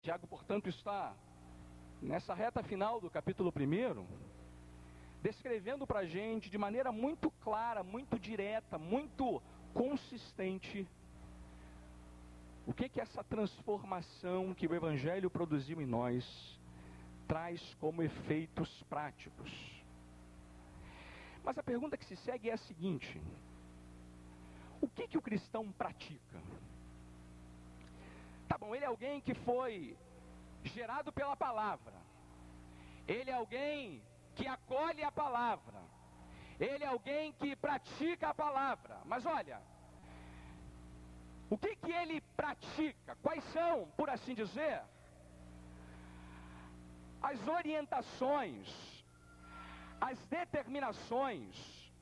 Tiago, portanto, está nessa reta final do capítulo 1, descrevendo para a gente de maneira muito clara, muito direta, muito consistente, o que essa transformação que o Evangelho produziu em nós traz como efeitos práticos. Mas a pergunta que se segue é a seguinte: o que o cristão pratica? Tá bom, ele é alguém que foi gerado pela palavra, ele é alguém que acolhe a palavra, ele é alguém que pratica a palavra, mas olha, o que ele pratica? Quais são, por assim dizer, as orientações, as determinações?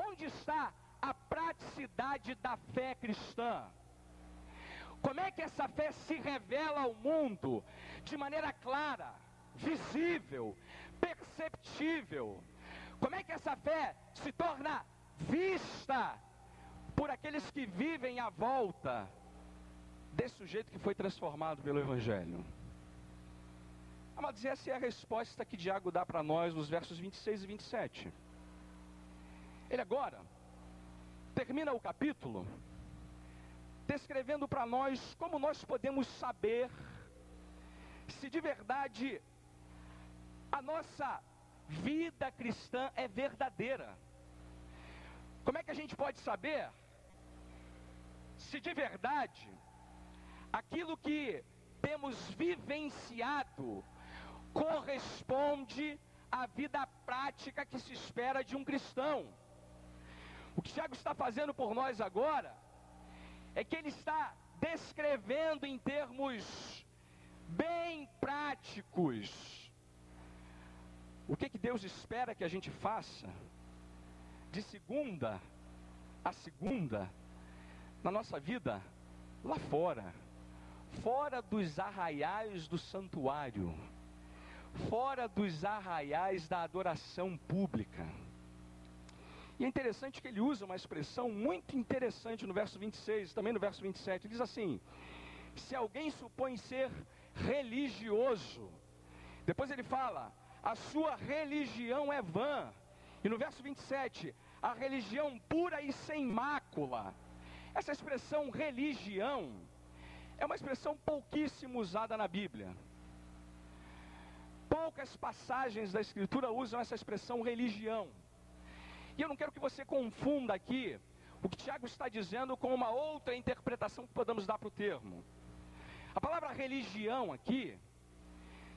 Onde está a praticidade da fé cristã? Como é que essa fé se revela ao mundo de maneira clara, visível, perceptível? Como é que essa fé se torna vista por aqueles que vivem à volta desse sujeito que foi transformado pelo Evangelho? Amados, essa é a resposta que Tiago dá para nós nos versos 26 e 27. Ele agora termina o capítulo descrevendo para nós como nós podemos saber se de verdade a nossa vida cristã é verdadeira. Como é que a gente pode saber se de verdade aquilo que temos vivenciado corresponde à vida prática que se espera de um cristão? O que Tiago está fazendo por nós agora é que ele está descrevendo em termos bem práticos o que Deus espera que a gente faça de segunda a segunda na nossa vida lá fora, fora dos arraiais do santuário, fora dos arraiais da adoração pública. E é interessante que ele usa uma expressão muito interessante no verso 26, também no verso 27. Ele diz assim: se alguém supõe ser religioso, depois ele fala, a sua religião é vã. E no verso 27, a religião pura e sem mácula. Essa expressão religião é uma expressão pouquíssimo usada na Bíblia. Poucas passagens da Escritura usam essa expressão religião. E eu não quero que você confunda aqui o que Tiago está dizendo com uma outra interpretação que podemos dar para o termo. A palavra religião aqui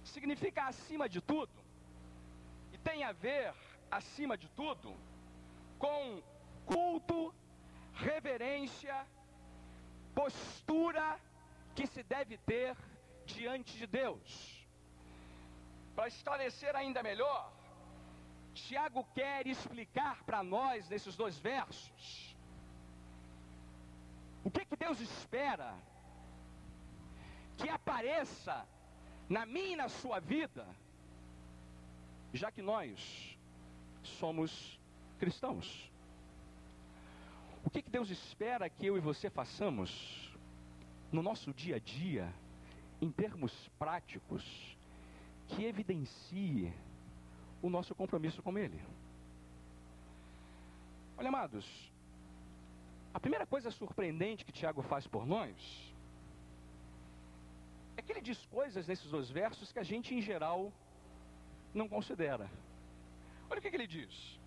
significa acima de tudo, e tem a ver, acima de tudo, com culto, reverência, postura que se deve ter diante de Deus. Para esclarecer ainda melhor, Tiago quer explicar para nós, nesses dois versos, o que Deus espera que apareça na minha e na sua vida, já que nós somos cristãos. O que Deus espera que eu e você façamos no nosso dia a dia, em termos práticos, que evidencie o nosso compromisso com Ele. Olha, amados, a primeira coisa surpreendente que Tiago faz por nós é que ele diz coisas nesses dois versos que a gente em geral não considera. Olha o que ele diz: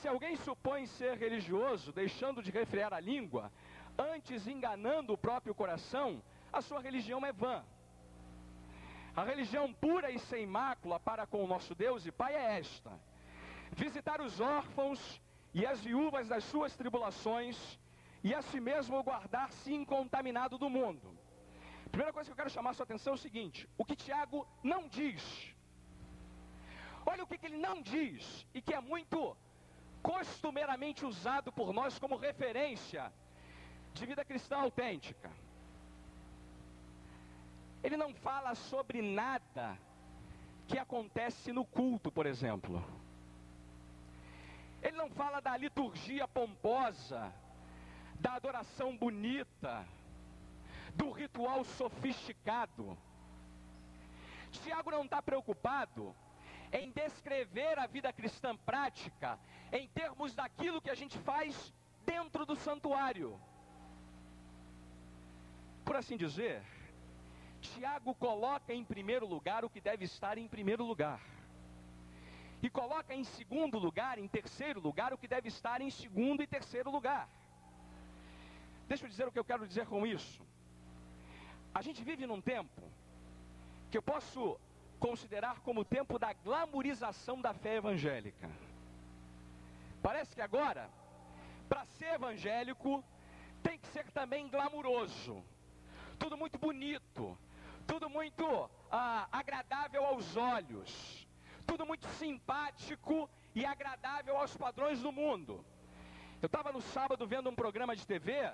se alguém supõe ser religioso, deixando de refrear a língua, antes enganando o próprio coração, a sua religião é vã. A religião pura e sem mácula para com o nosso Deus e Pai é esta: visitar os órfãos e as viúvas das suas tribulações, e a si mesmo guardar-se incontaminado do mundo. A primeira coisa que eu quero chamar a sua atenção é o seguinte: o que Tiago não diz. Olha o que ele não diz, e que é muito costumeiramente usado por nós como referência de vida cristã autêntica. Ele não fala sobre nada que acontece no culto, por exemplo. Ele não fala da liturgia pomposa, da adoração bonita, do ritual sofisticado. Tiago não está preocupado em descrever a vida cristã prática em termos daquilo que a gente faz dentro do santuário. Por assim dizer, Tiago coloca em primeiro lugar o que deve estar em primeiro lugar. E coloca em segundo lugar, em terceiro lugar, o que deve estar em segundo e terceiro lugar. Deixa eu dizer o que eu quero dizer com isso. A gente vive num tempo que eu posso considerar como o tempo da glamorização da fé evangélica. Parece que agora, para ser evangélico, tem que ser também glamuroso. Tudo muito bonito, tudo muito agradável aos olhos, tudo muito simpático e agradável aos padrões do mundo. Eu estava no sábado vendo um programa de TV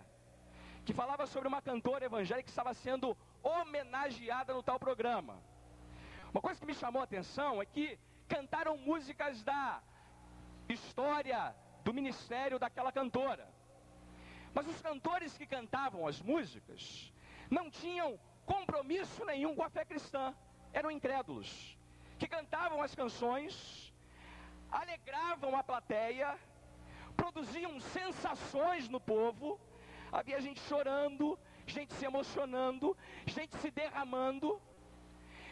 que falava sobre uma cantora evangélica que estava sendo homenageada no tal programa. Uma coisa que me chamou a atenção é que cantaram músicas da história do ministério daquela cantora. Mas os cantores que cantavam as músicas não tinham compromisso nenhum com a fé cristã. Eram incrédulos, que cantavam as canções, alegravam a plateia, produziam sensações no povo. Havia gente chorando, gente se emocionando, gente se derramando.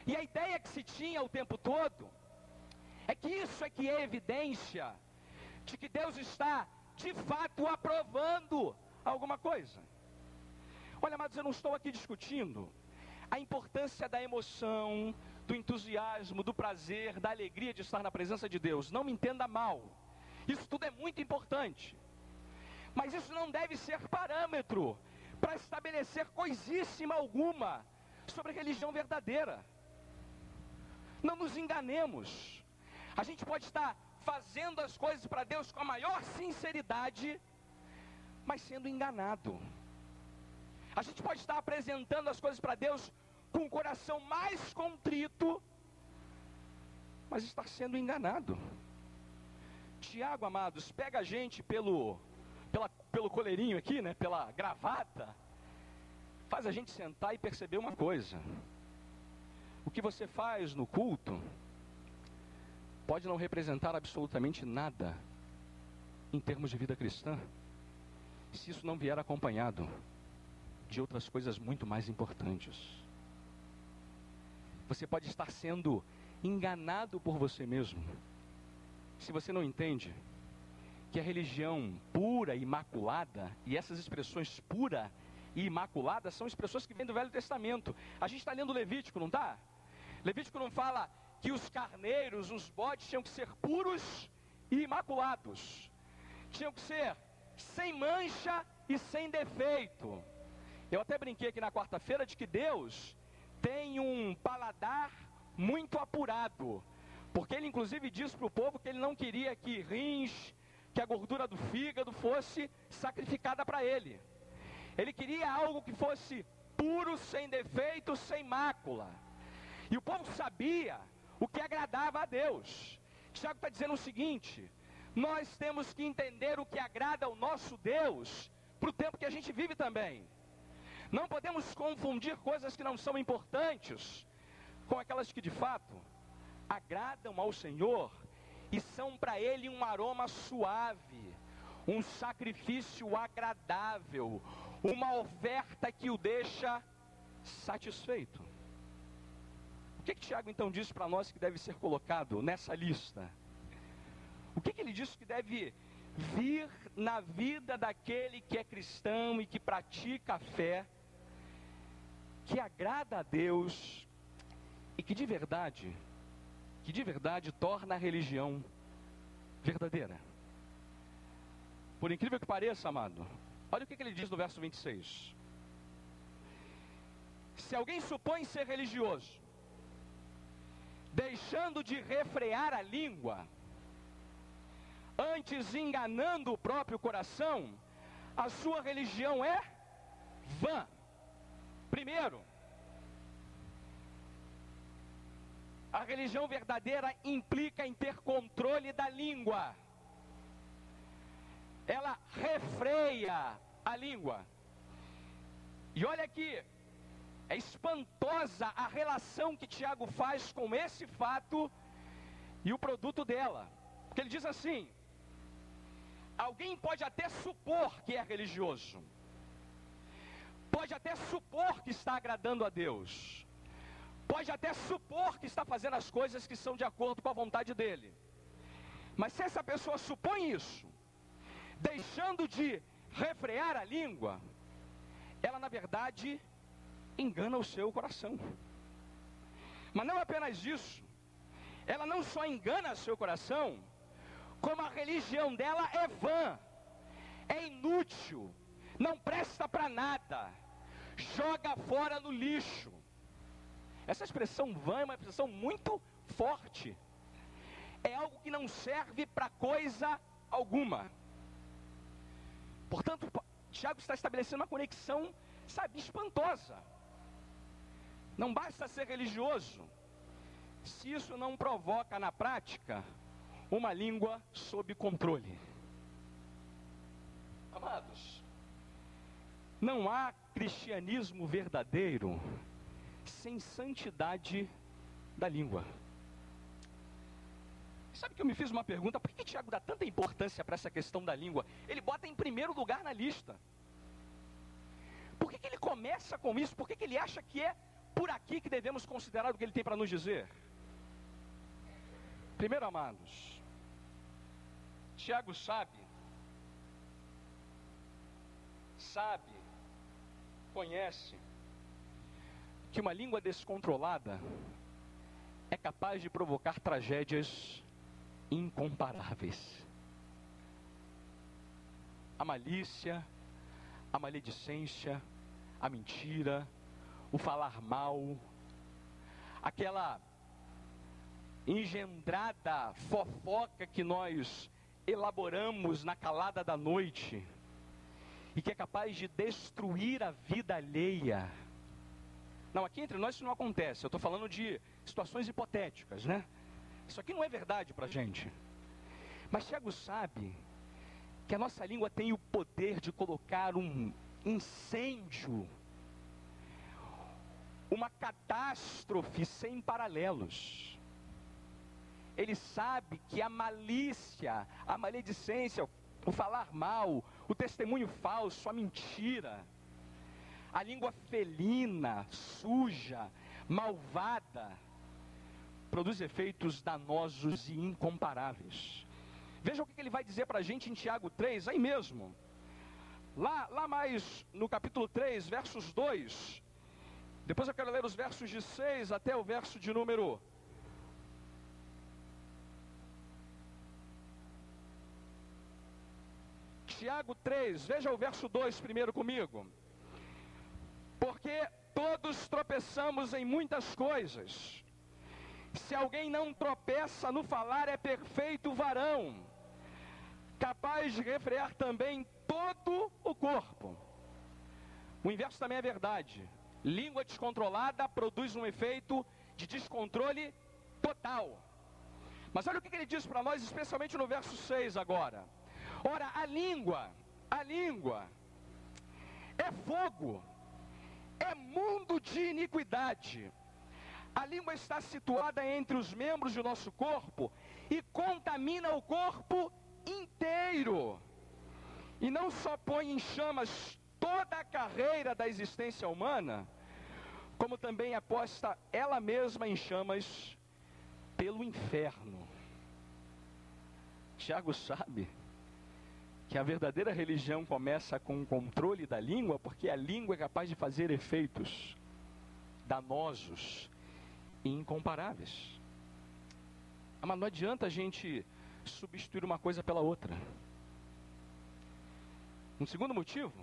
E a ideia que se tinha o tempo todo é que isso é que é evidência de que Deus está, de fato, aprovando alguma coisa. Olha, amados, eu não estou aqui discutindo a importância da emoção, do entusiasmo, do prazer, da alegria de estar na presença de Deus. Não me entenda mal. Isso tudo é muito importante. Mas isso não deve ser parâmetro para estabelecer coisíssima alguma sobre a religião verdadeira. Não nos enganemos. A gente pode estar fazendo as coisas para Deus com a maior sinceridade, mas sendo enganado. A gente pode estar apresentando as coisas para Deus com o coração mais contrito, mas estar sendo enganado. Tiago, amados, pega a gente pelo coleirinho aqui, né, pela gravata, faz a gente sentar e perceber uma coisa. O que você faz no culto pode não representar absolutamente nada em termos de vida cristã, se isso não vier acompanhado de outras coisas muito mais importantes. Você pode estar sendo enganado por você mesmo, se você não entende que a religião pura e imaculada, e essas expressões pura e imaculada são expressões que vêm do Velho Testamento. A gente está lendo Levítico, não está? Levítico não fala que os carneiros, os bodes tinham que ser puros e imaculados, tinham que ser sem mancha e sem defeito. Eu até brinquei aqui na quarta-feira de que Deus tem um paladar muito apurado, porque Ele inclusive disse para o povo que Ele não queria que rins, que a gordura do fígado fosse sacrificada para Ele. Ele queria algo que fosse puro, sem defeito, sem mácula. E o povo sabia o que agradava a Deus. Tiago está dizendo o seguinte: nós temos que entender o que agrada ao nosso Deus para o tempo que a gente vive também. Não podemos confundir coisas que não são importantes com aquelas que de fato agradam ao Senhor e são para Ele um aroma suave, um sacrifício agradável, uma oferta que o deixa satisfeito. O que Tiago então diz para nós que deve ser colocado nessa lista? O que ele diz que deve vir na vida daquele que é cristão e que pratica a fé, que agrada a Deus e que de verdade torna a religião verdadeira? Por incrível que pareça, amado, olha o que ele diz no verso 26. Se alguém supõe ser religioso, deixando de refrear a língua, antes enganando o próprio coração, a sua religião é vã. Primeiro, a religião verdadeira implica em ter controle da língua. Ela refreia a língua. E olha que É espantosa a relação que Tiago faz com esse fato e o produto dela. Porque ele diz assim: alguém pode até supor que é religioso, pode até supor que está agradando a Deus, pode até supor que está fazendo as coisas que são de acordo com a vontade dele. Mas se essa pessoa supõe isso, deixando de refrear a língua, ela na verdade engana o seu coração. Mas não apenas isso, ela não só engana o seu coração, como a religião dela é vã, é inútil, não presta para nada, joga fora no lixo. Essa expressão vã é uma expressão muito forte. É algo que não serve para coisa alguma. Portanto, Tiago está estabelecendo uma conexão, sabe, espantosa. Não basta ser religioso, se isso não provoca na prática uma língua sob controle. Amados, não há cristianismo verdadeiro sem santidade da língua. Sabe que eu me fiz uma pergunta: por que Tiago dá tanta importância para essa questão da língua? Ele bota em primeiro lugar na lista. Por que ele começa com isso? Por que ele acha que é por aqui que devemos considerar o que ele tem para nos dizer? Primeiro, amados, Tiago sabe, conhece, que uma língua descontrolada é capaz de provocar tragédias incomparáveis. A malícia, a maledicência, a mentira, o falar mal, aquela engendrada fofoca que nós elaboramos na calada da noite e que é capaz de destruir a vida alheia. Não, aqui entre nós isso não acontece, eu estou falando de situações hipotéticas, né? Isso aqui não é verdade para a gente. Mas Tiago sabe que a nossa língua tem o poder de colocar um incêndio, uma catástrofe sem paralelos. Ele sabe que a malícia, a maledicência, o falar mal, o testemunho falso, a mentira, a língua felina, suja, malvada, produz efeitos danosos e incomparáveis. Veja o que ele vai dizer para a gente em Tiago 3, aí mesmo. Lá mais no capítulo 3, versos 2. Depois eu quero ler os versos de 6 até o verso de número 'Tiago 3, veja o verso 2 primeiro comigo. Porque todos tropeçamos em muitas coisas. Se alguém não tropeça no falar, é perfeito varão, capaz de refrear também todo o corpo. O inverso também é verdade. Língua descontrolada produz um efeito de descontrole total. Mas olha o que ele diz para nós, especialmente no verso 6 agora. Ora, a língua é fogo, é mundo de iniquidade. A língua está situada entre os membros do nosso corpo e contamina o corpo inteiro. E não só põe em chamas toda a carreira da existência humana, como também aposta ela mesma em chamas pelo inferno. Tiago sabe que a verdadeira religião começa com o controle da língua, porque a língua é capaz de fazer efeitos danosos e incomparáveis. Mas não adianta a gente substituir uma coisa pela outra. Um segundo motivo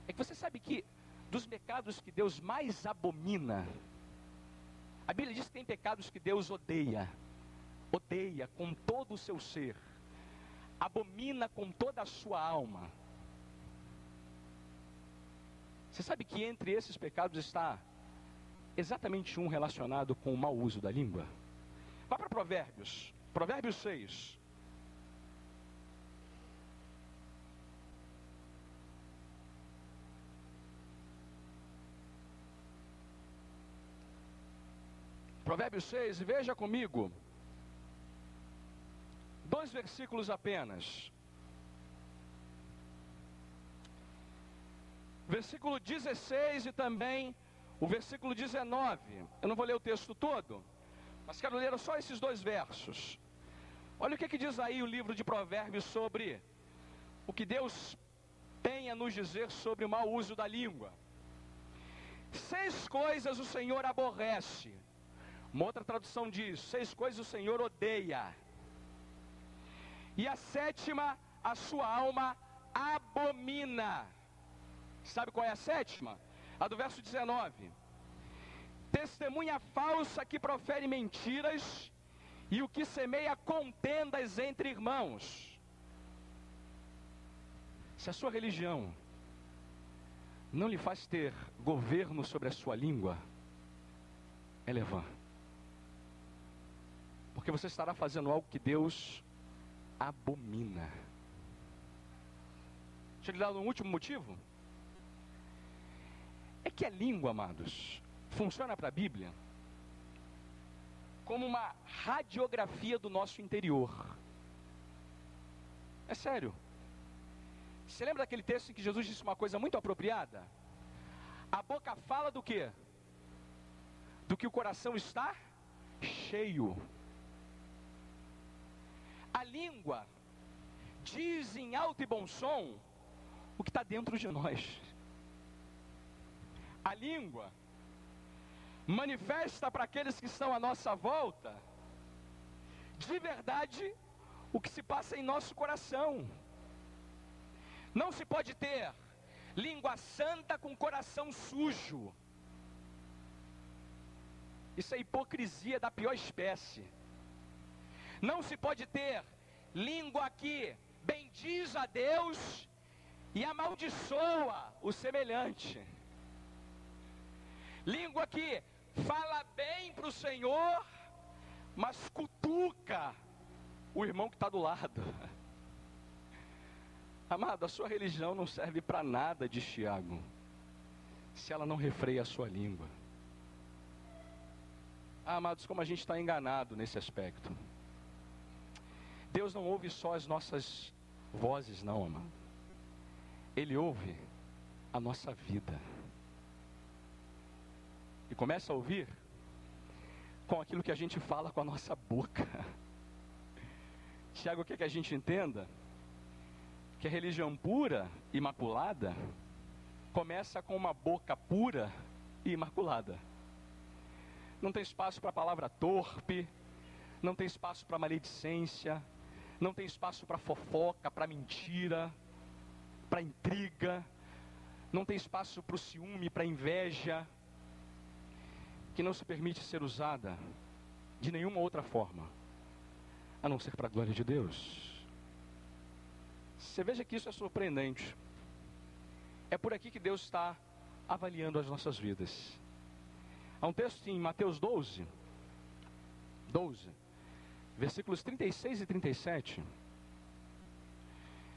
é que você sabe que dos pecados que Deus mais abomina, a Bíblia diz que tem pecados que Deus odeia com todo o seu ser, abomina com toda a sua alma. Você sabe que entre esses pecados está exatamente um relacionado com o mau uso da língua? Vá para Provérbios 6. Provérbios 6, veja comigo, 2 versículos apenas. Versículo 16 e também o versículo 19. Eu não vou ler o texto todo, mas quero ler só esses 2 versos. Olha o que diz aí o livro de Provérbios sobre o que Deus tem a nos dizer sobre o mau uso da língua. 6 coisas o Senhor aborrece. Uma outra tradução diz: 6 coisas o Senhor odeia. E a 7ª, a sua alma abomina. Sabe qual é a 7ª? A do verso 19. Testemunha falsa que profere mentiras e o que semeia contendas entre irmãos. Se a sua religião não lhe faz ter governo sobre a sua língua, ela é vã. Porque você estará fazendo algo que Deus abomina. Deixa eu lhe dar um último motivo. É que a língua, amados, funciona para a Bíblia como uma radiografia do nosso interior. É sério. Você lembra daquele texto em que Jesus disse uma coisa muito apropriada? A boca fala do quê? Do que o coração está cheio. A língua diz em alto e bom som o que está dentro de nós. A língua manifesta para aqueles que estão à nossa volta, de verdade, o que se passa em nosso coração. Não se pode ter língua santa com coração sujo. Isso é hipocrisia da pior espécie. Não se pode ter língua que bendiz a Deus e amaldiçoa o semelhante. Língua que fala bem para o Senhor, mas cutuca o irmão que está do lado. Amado, a sua religião não serve para nada, diz Tiago, se ela não refreia a sua língua. Amados, como a gente está enganado nesse aspecto. Deus não ouve só as nossas vozes, não, amado. Ele ouve a nossa vida. E começa a ouvir com aquilo que a gente fala com a nossa boca. Tiago quer que a gente entenda que a religião pura, imaculada, começa com uma boca pura e imaculada. Não tem espaço para palavra torpe, não tem espaço para maledicência, não tem espaço para fofoca, para mentira, para intriga, não tem espaço para o ciúme, para inveja, que não se permite ser usada de nenhuma outra forma, a não ser para a glória de Deus. Você veja que isso é surpreendente. É por aqui que Deus está avaliando as nossas vidas. Há um texto em Mateus 12, versículos 36 e 37,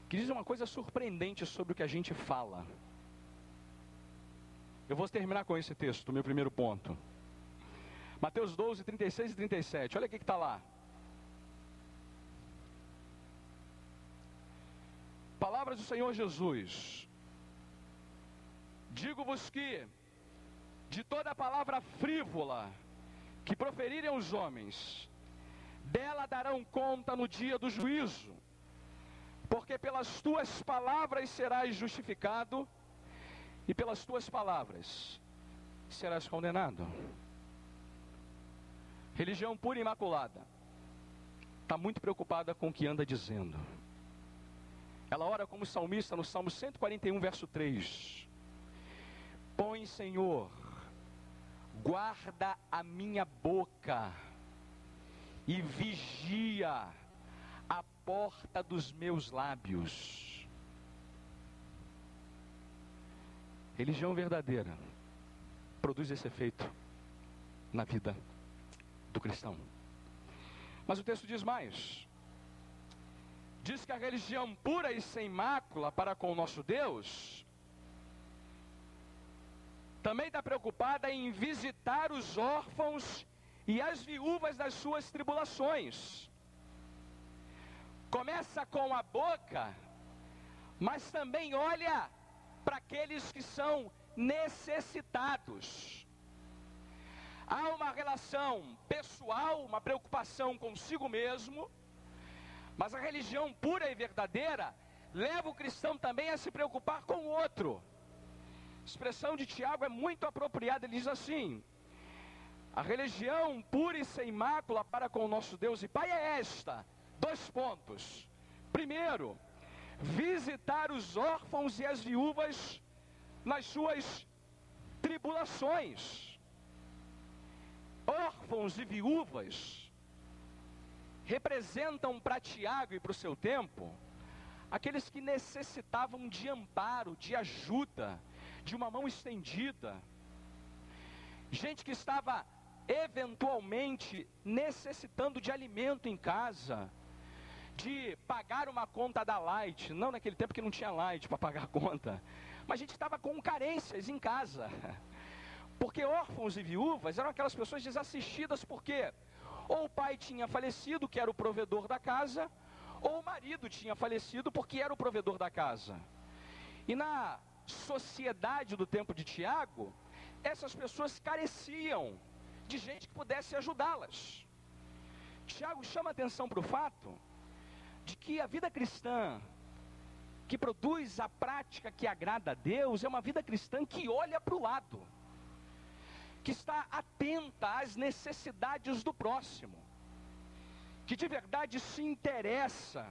que diz uma coisa surpreendente sobre o que a gente fala. Eu vou terminar com esse texto, meu primeiro ponto. Mateus 12, 36 e 37, olha o que está lá. Palavras do Senhor Jesus: digo-vos que, de toda palavra frívola que proferirem os homens, dela darão conta no dia do juízo, porque pelas tuas palavras serás justificado, e pelas tuas palavras serás condenado. Religião pura e imaculada está muito preocupada com o que anda dizendo. Ela ora como salmista no Salmo 141, verso 3. Põe, Senhor, guarda a minha boca e vigia a porta dos meus lábios. Religião verdadeira produz esse efeito na vida do cristão. Mas o texto diz mais. Diz que a religião pura e sem mácula para com o nosso Deus também está preocupada em visitar os órfãos e as viúvas das suas tribulações. Começa com a boca, mas também olha para aqueles que são necessitados. Há uma relação pessoal, uma preocupação consigo mesmo, mas a religião pura e verdadeira leva o cristão também a se preocupar com o outro. A expressão de Tiago é muito apropriada, ele diz assim: a religião pura e sem mácula para com o nosso Deus e Pai é esta, 2 pontos. Primeiro, visitar os órfãos e as viúvas nas suas tribulações. Órfãos e viúvas representam para Tiago e para o seu tempo aqueles que necessitavam de amparo, de ajuda, de uma mão estendida. Gente que estava eventualmente necessitando de alimento em casa, de pagar uma conta da Light, não naquele tempo que não tinha Light para pagar a conta, mas a gente estava com carências em casa, porque órfãos e viúvas eram aquelas pessoas desassistidas, porque ou o pai tinha falecido, que era o provedor da casa, ou o marido tinha falecido, porque era o provedor da casa. E na sociedade do tempo de Tiago, essas pessoas careciam de gente que pudesse ajudá-las. Tiago chama atenção para o fato de que a vida cristã, que produz a prática que agrada a Deus, é uma vida cristã que olha para o lado, que está atenta às necessidades do próximo, que de verdade se interessa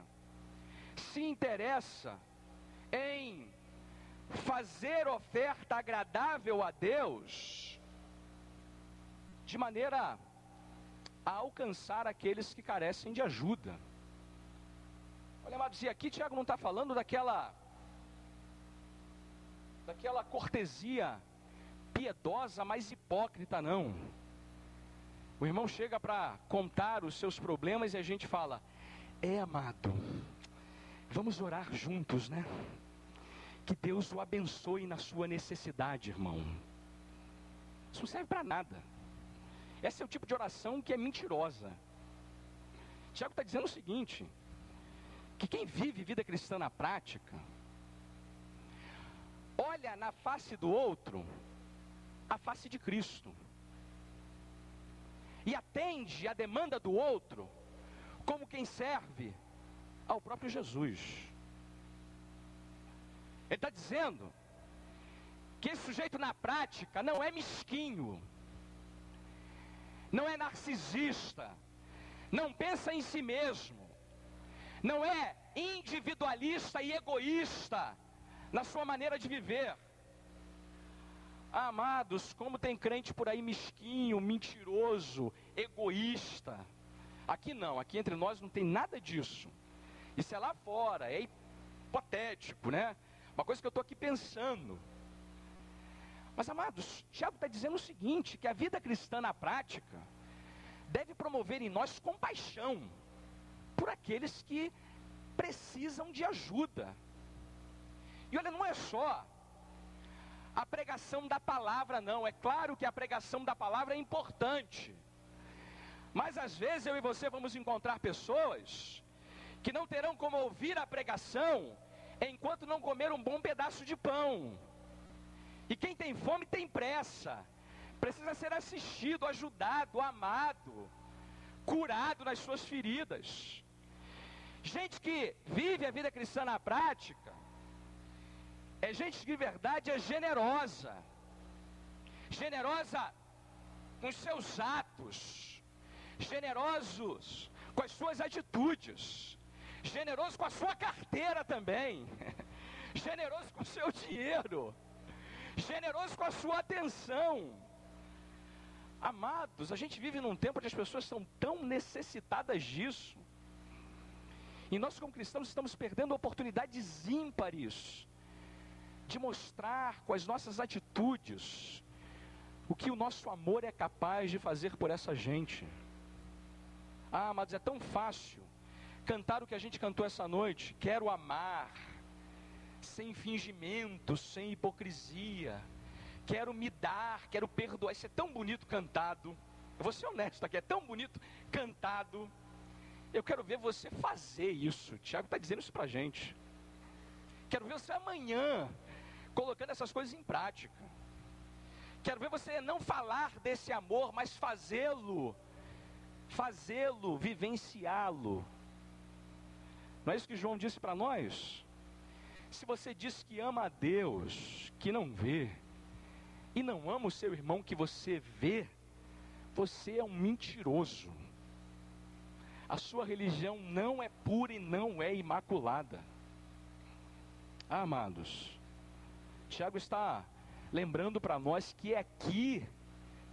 em fazer oferta agradável a Deus, de maneira a alcançar aqueles que carecem de ajuda. Olha, amados, e aqui Tiago não está falando daquela cortesia piedosa, mas hipócrita, não. O irmão chega para contar os seus problemas e a gente fala: amado, vamos orar juntos, né? Que Deus o abençoe na sua necessidade, irmão. Isso não serve para nada. Esse é o tipo de oração que é mentirosa. Tiago está dizendo o seguinte: que quem vive vida cristã na prática, olha na face do outro a face de Cristo, e atende a demanda do outro como quem serve ao próprio Jesus. Ele está dizendo que esse sujeito na prática não é mesquinho, não é narcisista, não pensa em si mesmo, não é individualista e egoísta na sua maneira de viver. Amados, como tem crente por aí mesquinho, mentiroso, egoísta. Aqui não, aqui entre nós não tem nada disso. Isso é lá fora, é hipotético, né? Uma coisa que eu estou aqui pensando. Mas, amados, Tiago está dizendo o seguinte: que a vida cristã na prática deve promover em nós compaixão por aqueles que precisam de ajuda. E olha, não é só a pregação da palavra, não. É claro que a pregação da palavra é importante, mas às vezes eu e você vamos encontrar pessoas que não terão como ouvir a pregação enquanto não comer um bom pedaço de pão. E quem tem fome tem pressa, precisa ser assistido, ajudado, amado, curado nas suas feridas. Gente que vive a vida cristã na prática é gente que de verdade é generosa com os seus atos, generosos com as suas atitudes, generoso com a sua carteira também, generoso com o seu dinheiro, generoso com a sua atenção. Amados, a gente vive num tempo onde as pessoas são tão necessitadas disso, e nós como cristãos estamos perdendo oportunidades ímpares de mostrar com as nossas atitudes o que o nosso amor é capaz de fazer por essa gente. Mas é tão fácil cantar o que a gente cantou essa noite: quero amar, sem fingimento, sem hipocrisia, quero me dar, quero perdoar. Isso é tão bonito cantado, Eu vou ser honesto aqui, é tão bonito, cantado. Eu quero ver você fazer isso. Tiago está dizendo isso para a gente. Quero ver você amanhã colocando essas coisas em prática. Quero ver você não falar desse amor, mas fazê-lo, vivenciá-lo. Não é isso que João disse para nós? Se você diz que ama a Deus, que não vê, e não ama o seu irmão que você vê, você é um mentiroso. A sua religião não é pura e não é imaculada. Amados, Tiago está lembrando para nós que é aqui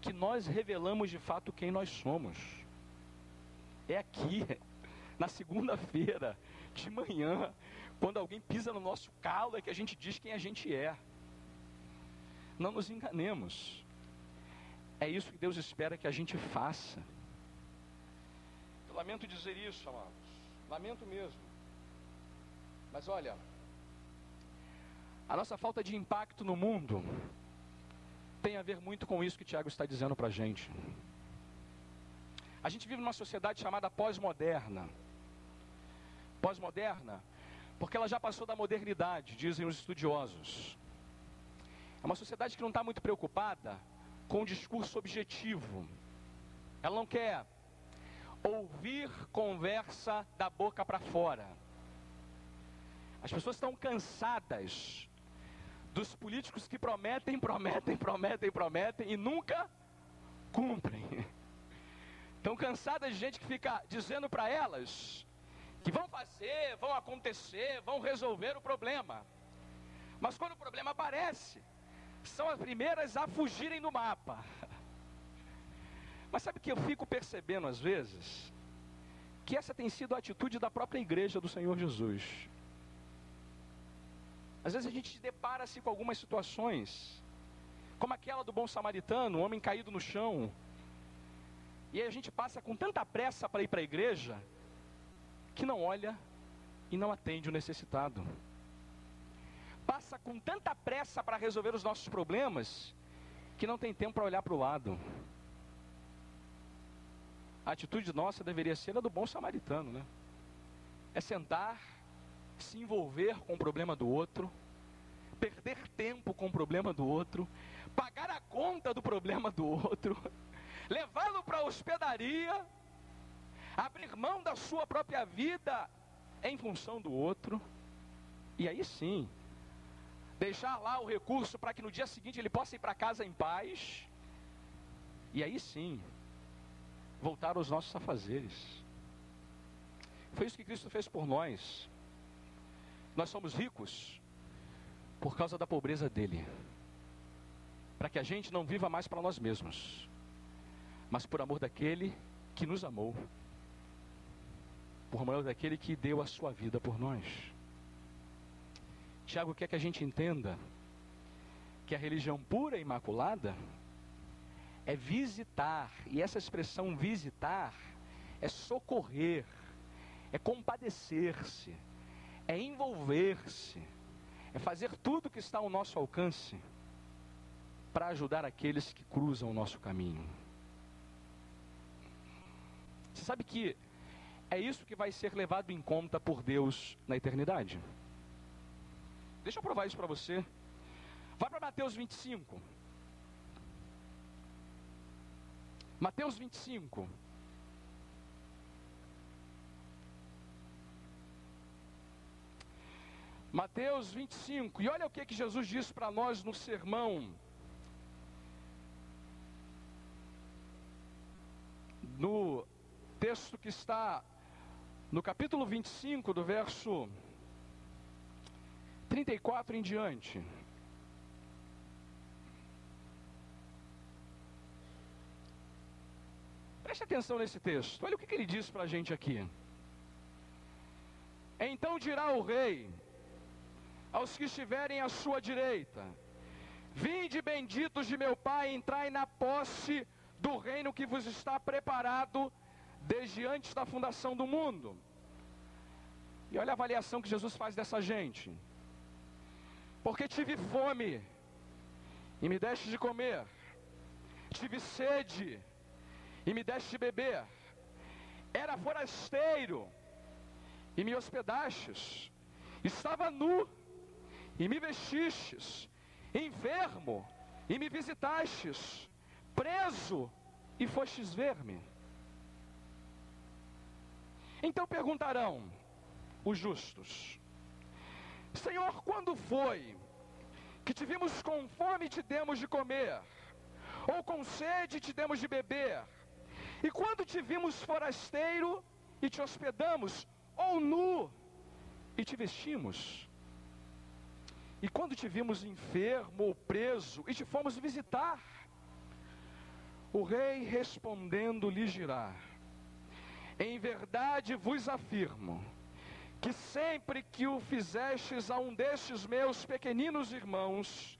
que nós revelamos de fato quem nós somos. É aqui, na segunda-feira de manhã, quando alguém pisa no nosso calo, é que a gente diz quem a gente é. Não nos enganemos. É isso que Deus espera que a gente faça. Eu lamento dizer isso, amados. Lamento mesmo. Mas olha, a nossa falta de impacto no mundo tem a ver muito com isso que Tiago está dizendo para a gente. A gente vive numa sociedade chamada pós-moderna. Pós-moderna, porque ela já passou da modernidade, dizem os estudiosos. É uma sociedade que não está muito preocupada com o discurso objetivo. Ela não quer ouvir conversa da boca para fora. As pessoas estão cansadas dos políticos que prometem e nunca cumprem. Estão cansadas de gente que fica dizendo para elas que vão fazer, vão acontecer, vão resolver o problema. Mas quando o problema aparece, são as primeiras a fugirem do mapa. Mas sabe o que eu fico percebendo às vezes? Que essa tem sido a atitude da própria igreja do Senhor Jesus. Às vezes a gente depara-se com algumas situações, como aquela do bom samaritano, o homem caído no chão. E aí a gente passa com tanta pressa para ir para a igreja, que não olha e não atende o necessitado. Passa com tanta pressa para resolver os nossos problemas, que não tem tempo para olhar para o lado. A atitude nossa deveria ser a do bom samaritano, né? É sentar, se envolver com o problema do outro, perder tempo com o problema do outro, pagar a conta do problema do outro, levá-lo para a hospedaria, abrir mão da sua própria vida em função do outro, e aí sim, deixar lá o recurso para que no dia seguinte ele possa ir para casa em paz, e aí sim, voltar aos nossos afazeres. Foi isso que Cristo fez por nós. Nós somos ricos por causa da pobreza dele, para que a gente não viva mais para nós mesmos, mas por amor daquele que nos amou, por amor daquele que deu a sua vida por nós. Tiago quer que a gente entenda que a religião pura e imaculada é visitar, e essa expressão visitar é socorrer, é compadecer-se, é envolver-se, é fazer tudo que está ao nosso alcance para ajudar aqueles que cruzam o nosso caminho. Você sabe que é isso que vai ser levado em conta por Deus na eternidade? Deixa eu provar isso para você. Vai para Mateus 25. Mateus 25. Mateus 25. E olha o que Jesus disse para nós no sermão. No texto que está no capítulo 25, do verso 34 em diante. Preste atenção nesse texto. Olha o que ele diz para a gente aqui. Então dirá o rei aos que estiverem à sua direita: vinde benditos de meu Pai, entrai na posse do reino que vos está preparado desde antes da fundação do mundo. E olha a avaliação que Jesus faz dessa gente. Porque tive fome e me deste de comer, tive sede e me deste de beber. Era forasteiro e me hospedastes. Estava nu e me vestistes. Enfermo e me visitastes. Preso e fostes ver-me. Então perguntarão os justos: Senhor, quando foi que te vimos com fome e te demos de comer? Ou com sede e te demos de beber? E quando te vimos forasteiro e te hospedamos? Ou nu e te vestimos? E quando te vimos enfermo ou preso e te fomos visitar? O rei respondendo lhe dirá: em verdade vos afirmo, que sempre que o fizestes a um destes meus pequeninos irmãos,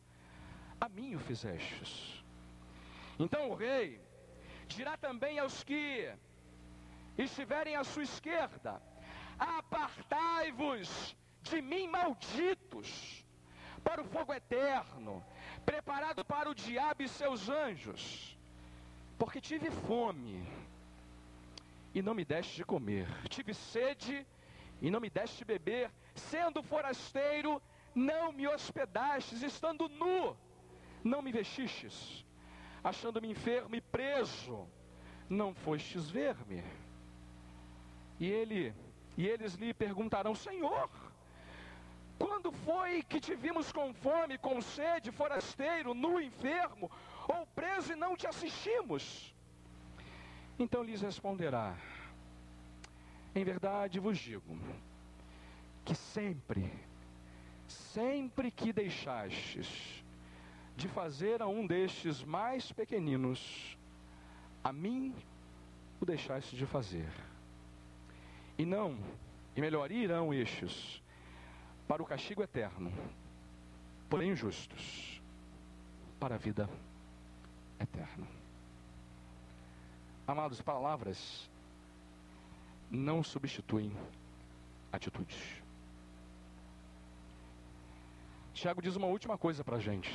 a mim o fizestes. Então o rei dirá também aos que estiverem à sua esquerda: apartai-vos de mim, malditos, para o fogo eterno, preparado para o diabo e seus anjos. Porque tive fome e não me deste de comer, tive sede e não me deste de beber, sendo forasteiro, não me hospedastes, estando nu, não me vestistes, achando-me enfermo e preso, não fostes ver-me. E eles lhe perguntarão: Senhor, quando foi que te vimos com fome, com sede, forasteiro, nu, enfermo, ou preso e não te assistimos? Então lhes responderá: em verdade vos digo, que sempre que deixastes de fazer a um destes mais pequeninos, a mim o deixaste de fazer. E melhor, irão estes para o castigo eterno, porém os justos para a vida eterna. Amados, palavras não substituem atitudes. Tiago diz uma última coisa para a gente.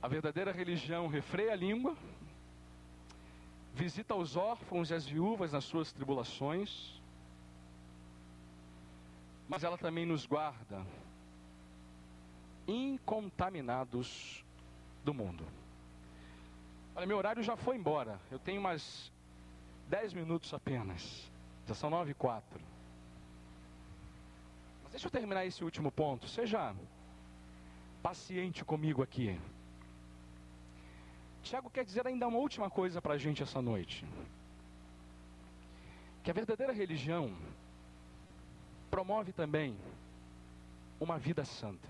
A verdadeira religião refreia a língua, visita os órfãos e as viúvas nas suas tribulações, mas ela também nos guarda incontaminados do mundo. Olha, meu horário já foi embora, eu tenho mais 10 minutos apenas, já são 9h04. Mas deixa eu terminar esse último ponto, seja paciente comigo aqui. Tiago quer dizer ainda uma última coisa para a gente essa noite. Que a verdadeira religião promove também uma vida santa.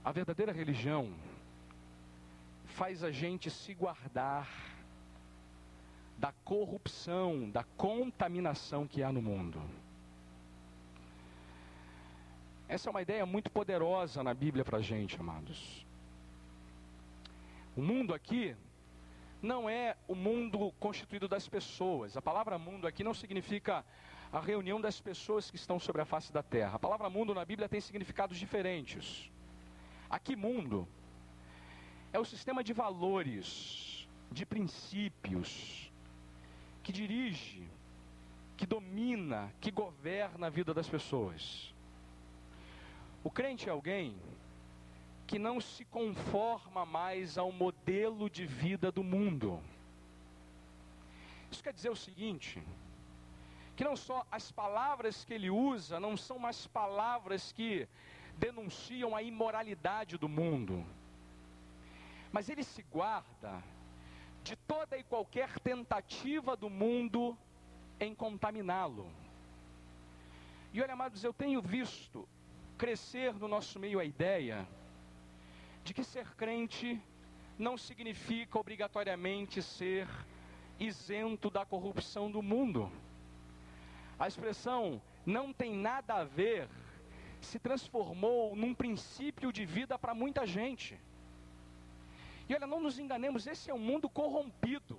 A verdadeira religião faz a gente se guardar da corrupção, da contaminação que há no mundo. Essa é uma ideia muito poderosa na Bíblia para a gente, amados. O mundo aqui não é o mundo constituído das pessoas. A palavra mundo aqui não significa a reunião das pessoas que estão sobre a face da terra. A palavra mundo na Bíblia tem significados diferentes. Aqui mundo é o sistema de valores, de princípios, que dirige, que domina, que governa a vida das pessoas. O crente é alguém que não se conforma mais ao modelo de vida do mundo. Isso quer dizer o seguinte, que não só as palavras que ele usa não são mais palavras que denunciam a imoralidade do mundo, mas ele se guarda de toda e qualquer tentativa do mundo em contaminá-lo. E olha, amados, eu tenho visto crescer no nosso meio a ideia de que ser crente não significa obrigatoriamente ser isento da corrupção do mundo. A expressão não tem nada a ver se transformou num princípio de vida para muita gente. E olha, não nos enganemos, esse é um mundo corrompido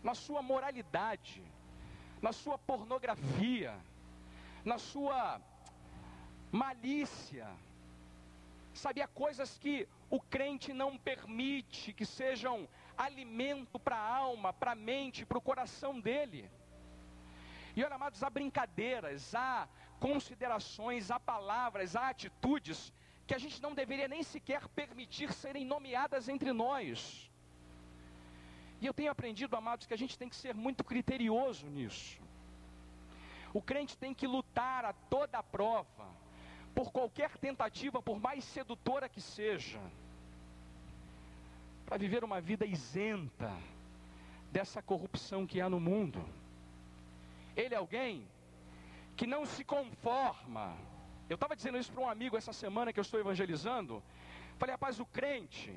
na sua moralidade, na sua pornografia, na sua malícia, Sabia coisas que o crente não permite que sejam alimento para a alma, para a mente, para o coração dele. E olha, amados, há brincadeiras, há considerações, há palavras, há atitudes que a gente não deveria nem sequer permitir serem nomeadas entre nós. E eu tenho aprendido, amados, que a gente tem que ser muito criterioso nisso. O crente tem que lutar a toda a prova, por qualquer tentativa, por mais sedutora que seja, para viver uma vida isenta dessa corrupção que há no mundo. Ele é alguém que não se conforma. Eu estava dizendo isso para um amigo essa semana que eu estou evangelizando. Falei, rapaz, o crente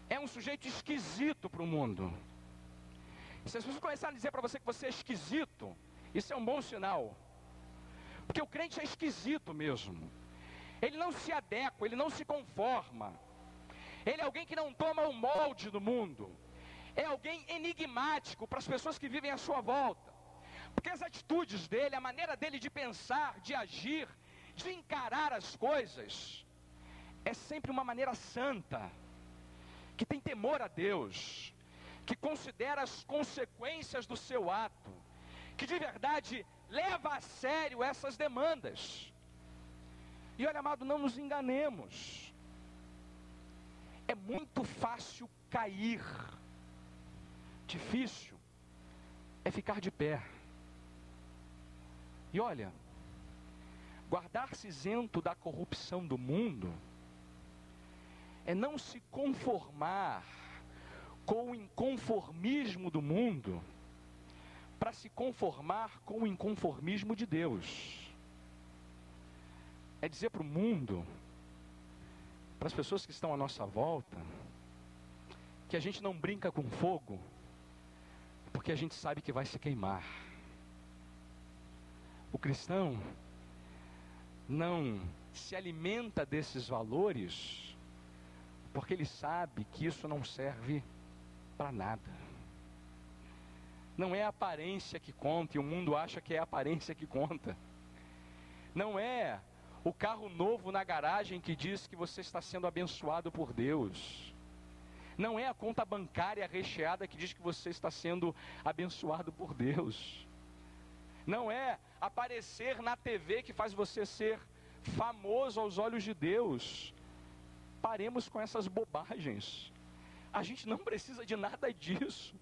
é um sujeito esquisito para o mundo. Se as pessoas começarem a dizer para você que você é esquisito, isso é um bom sinal. Porque o crente é esquisito mesmo. Ele não se adequa, ele não se conforma. Ele é alguém que não toma o molde do mundo. É alguém enigmático para as pessoas que vivem à sua volta. Porque as atitudes dele, a maneira dele de pensar, de agir, de encarar as coisas, é sempre uma maneira santa, que tem temor a Deus, que considera as consequências do seu ato, que de verdade leva a sério essas demandas. E olha, amado, não nos enganemos. É muito fácil cair. Difícil é ficar de pé. E olha, guardar-se isento da corrupção do mundo é não se conformar com o inconformismo do mundo para se conformar com o inconformismo de Deus. É dizer para o mundo, para as pessoas que estão à nossa volta, que a gente não brinca com fogo, porque a gente sabe que vai se queimar. O cristão não se alimenta desses valores, porque ele sabe que isso não serve para nada. Não é a aparência que conta, e o mundo acha que é a aparência que conta. Não é o carro novo na garagem que diz que você está sendo abençoado por Deus. Não é a conta bancária recheada que diz que você está sendo abençoado por Deus. Não é aparecer na TV que faz você ser famoso aos olhos de Deus. Paremos com essas bobagens. A gente não precisa de nada disso.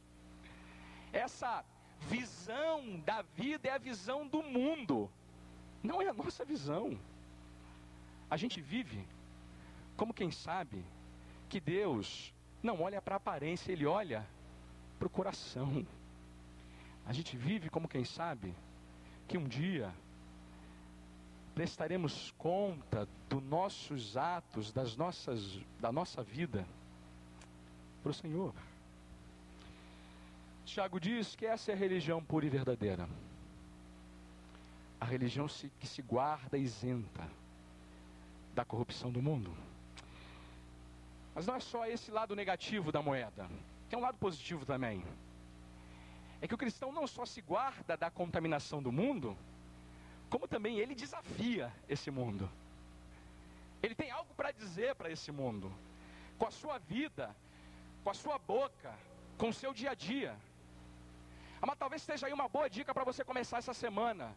Essa visão da vida é a visão do mundo, não é a nossa visão. A gente vive como quem sabe que Deus não olha para a aparência, Ele olha para o coração. A gente vive como quem sabe que um dia prestaremos conta dos nossos atos, da nossa vida para o Senhor. Tiago diz que essa é a religião pura e verdadeira. A religião que se guarda isenta da corrupção do mundo. Mas não é só esse lado negativo da moeda. Tem um lado positivo também. É que o cristão não só se guarda da contaminação do mundo, como também ele desafia esse mundo. Ele tem algo para dizer para esse mundo, com a sua vida, com a sua boca, com o seu dia a dia. Mas talvez seja aí uma boa dica para você começar essa semana.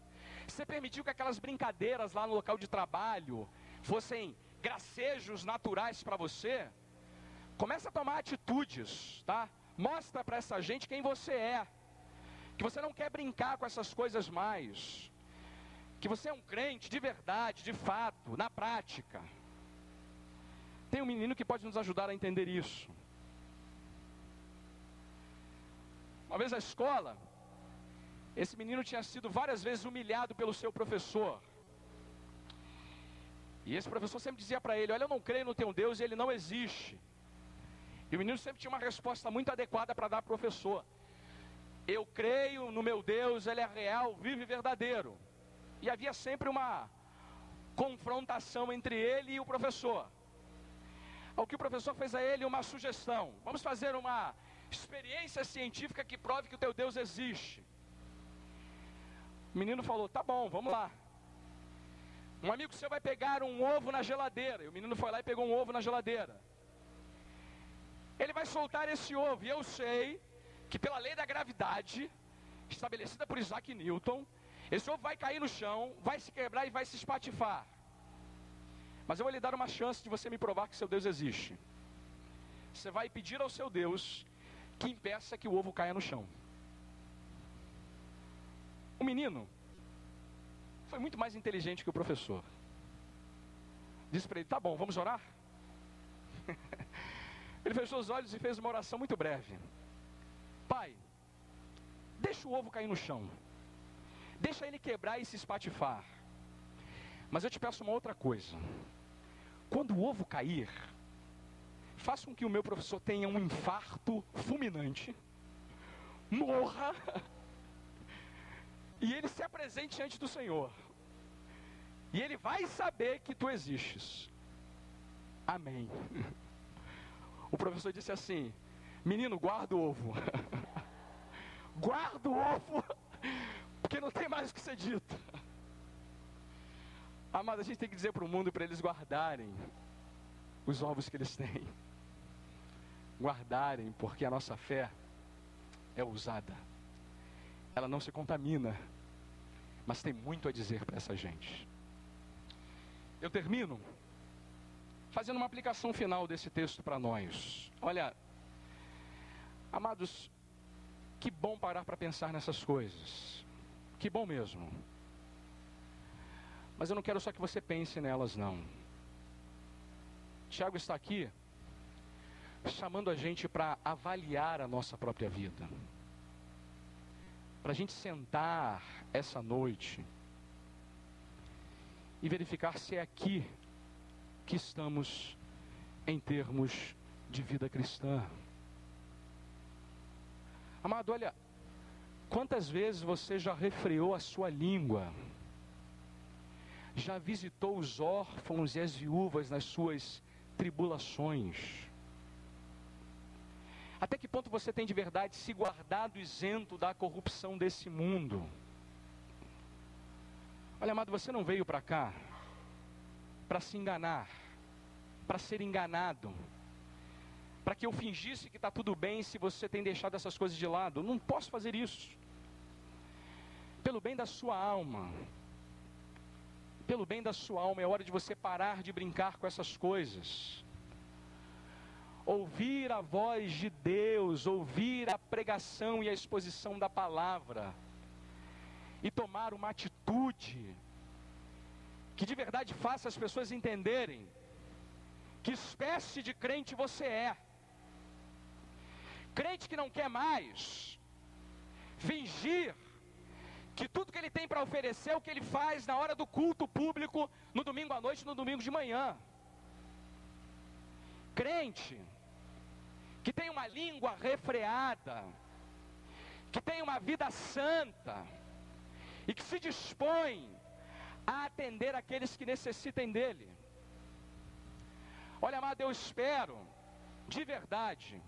Você permitiu que aquelas brincadeiras lá no local de trabalho fossem gracejos naturais para você? Começa a tomar atitudes, tá? Mostra para essa gente quem você é. Que você não quer brincar com essas coisas mais. Que você é um crente de verdade, de fato, na prática. Tem um menino que pode nos ajudar a entender isso. Uma vez na escola, esse menino tinha sido várias vezes humilhado pelo seu professor. E esse professor sempre dizia para ele: olha, eu não creio no teu Deus e ele não existe. E o menino sempre tinha uma resposta muito adequada para dar ao professor: eu creio no meu Deus, ele é real, vivo e verdadeiro. E havia sempre uma confrontação entre ele e o professor. Ao que o professor fez a ele uma sugestão: vamos fazer uma experiência científica que prove que o teu Deus existe. O menino falou: tá bom, vamos lá. Um amigo seu vai pegar um ovo na geladeira, e o menino foi lá e pegou um ovo na geladeira. Ele vai soltar esse ovo, e eu sei que pela lei da gravidade, estabelecida por Isaac Newton, esse ovo vai cair no chão, vai se quebrar e vai se espatifar. Mas eu vou lhe dar uma chance de você me provar que seu Deus existe. Você vai pedir ao seu Deus que impeça que o ovo caia no chão. O menino foi muito mais inteligente que o professor. Disse para ele: tá bom, vamos orar? Ele fechou os olhos e fez uma oração muito breve. Pai, deixa o ovo cair no chão. Deixa ele quebrar e se espatifar. Mas eu te peço uma outra coisa. Quando o ovo cair, faça com que o meu professor tenha um infarto fulminante, morra, e ele se apresente diante do Senhor. E ele vai saber que tu existes. Amém. O professor disse assim: menino, guarda o ovo. Guarda o ovo, porque não tem mais o que ser dito. Amado, a gente tem que dizer para o mundo para eles guardarem os ovos que eles têm. Guardarem, porque a nossa fé é ousada. Ela não se contamina, mas tem muito a dizer para essa gente. Eu termino fazendo uma aplicação final desse texto para nós. Olha, amados, que bom parar para pensar nessas coisas. Que bom mesmo. Mas eu não quero só que você pense nelas, não. Tiago está aqui chamando a gente para avaliar a nossa própria vida. Para a gente sentar essa noite e verificar se é aqui que estamos em termos de vida cristã. Amado, olha, quantas vezes você já refreou a sua língua, já visitou os órfãos e as viúvas nas suas tribulações? Até que ponto você tem de verdade se guardado isento da corrupção desse mundo? Olha, amado, você não veio para cá para se enganar, para ser enganado, para que eu fingisse que está tudo bem se você tem deixado essas coisas de lado. Eu não posso fazer isso. Pelo bem da sua alma, pelo bem da sua alma, é hora de você parar de brincar com essas coisas. Ouvir a voz de Deus, ouvir a pregação e a exposição da palavra, e tomar uma atitude que de verdade faça as pessoas entenderem que espécie de crente você é. Crente que não quer mais fingir que tudo que ele tem para oferecer é o que ele faz na hora do culto público, no domingo à noite, no domingo de manhã. Crente que tem uma língua refreada, que tem uma vida santa, e que se dispõe a atender aqueles que necessitem dele. Olha, amado, eu espero, de verdade,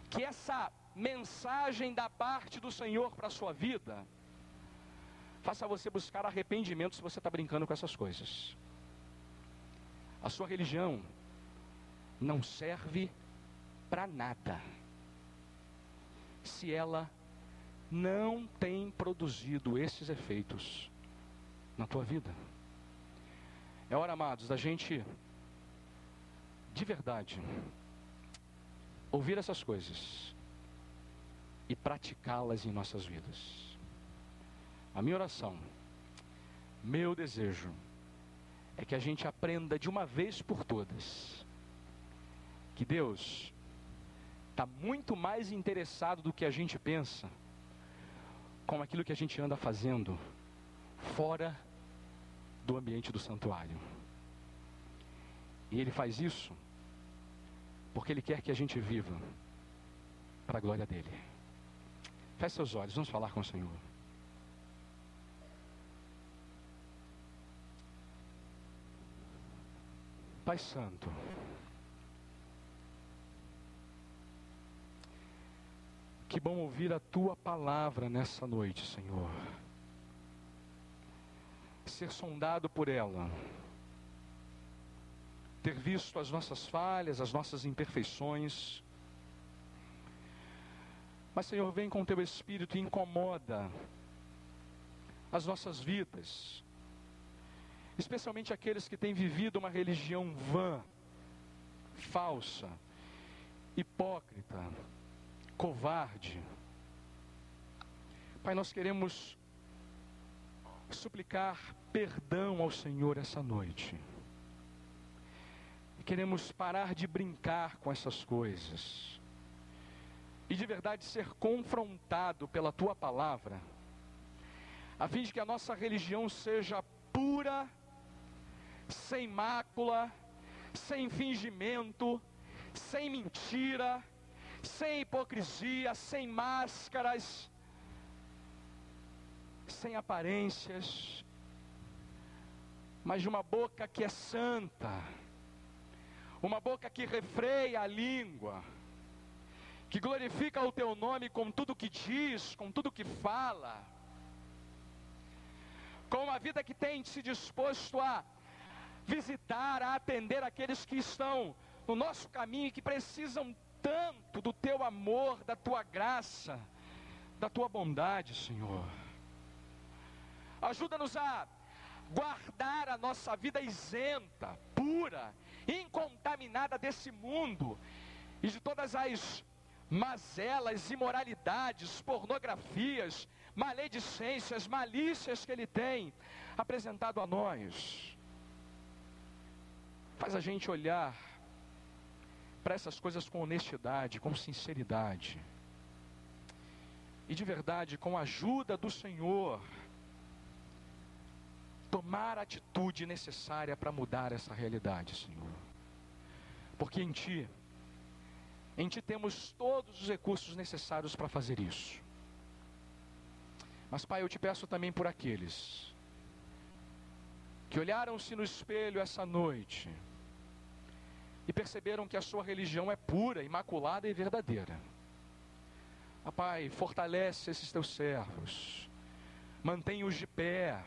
que essa mensagem da parte do Senhor para a sua vida faça você buscar arrependimento se você está brincando com essas coisas. A sua religião não serve para nada se ela não tem produzido esses efeitos na tua vida. É hora, amados, da gente de verdade ouvir essas coisas e praticá-las em nossas vidas. A minha oração, meu desejo, é que a gente aprenda de uma vez por todas que Deus está muito mais interessado do que a gente pensa com aquilo que a gente anda fazendo fora do ambiente do santuário. E Ele faz isso porque Ele quer que a gente viva para a glória dEle. Feche seus olhos, vamos falar com o Senhor. Pai Santo, que bom ouvir a Tua palavra nessa noite, Senhor. ser sondado por ela, ter visto as nossas falhas, as nossas imperfeições. Mas, Senhor, vem com teu Espírito e incomoda as nossas vidas, especialmente aqueles que têm vivido uma religião vã, falsa, hipócrita, covarde. Pai, nós queremos suplicar perdão ao Senhor essa noite. Queremos parar de brincar com essas coisas e de verdade ser confrontado pela tua palavra, a fim de que a nossa religião seja pura, sem mácula, sem fingimento, sem mentira, sem hipocrisia, sem máscaras, sem aparências, mas de uma boca que é santa, uma boca que refreia a língua, que glorifica o teu nome com tudo que diz, com tudo que fala, com uma vida que tem se disposto a visitar, a atender aqueles que estão no nosso caminho e que precisam tanto do teu amor, da tua graça, da tua bondade, Senhor. Ajuda-nos a guardar a nossa vida isenta, pura, incontaminada desse mundo e de todas as mazelas, imoralidades, pornografias, maledicências, malícias que ele tem apresentado a nós. Faz a gente olhar para essas coisas com honestidade, com sinceridade e de verdade, com a ajuda do Senhor, tomar a atitude necessária para mudar essa realidade, Senhor. Porque em Ti temos todos os recursos necessários para fazer isso. Mas, Pai, eu te peço também por aqueles que olharam-se no espelho essa noite e perceberam que a sua religião é pura, imaculada e verdadeira. Pai, fortalece esses teus servos, mantém-os de pé,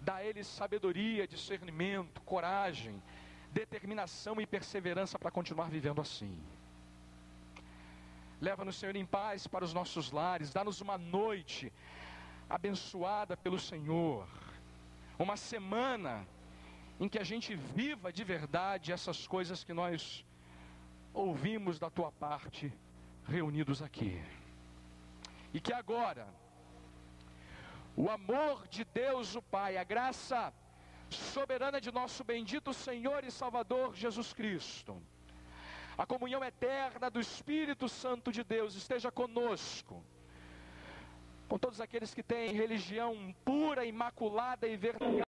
dá a eles sabedoria, discernimento, coragem, determinação e perseverança para continuar vivendo assim. Leva-nos, Senhor, em paz para os nossos lares, dá-nos uma noite abençoada pelo Senhor, uma semana em que a gente viva de verdade essas coisas que nós ouvimos da tua parte, reunidos aqui. E que agora o amor de Deus o Pai, a graça soberana de nosso bendito Senhor e Salvador Jesus Cristo, a comunhão eterna do Espírito Santo de Deus esteja conosco, com todos aqueles que têm religião pura, imaculada e verdadeira.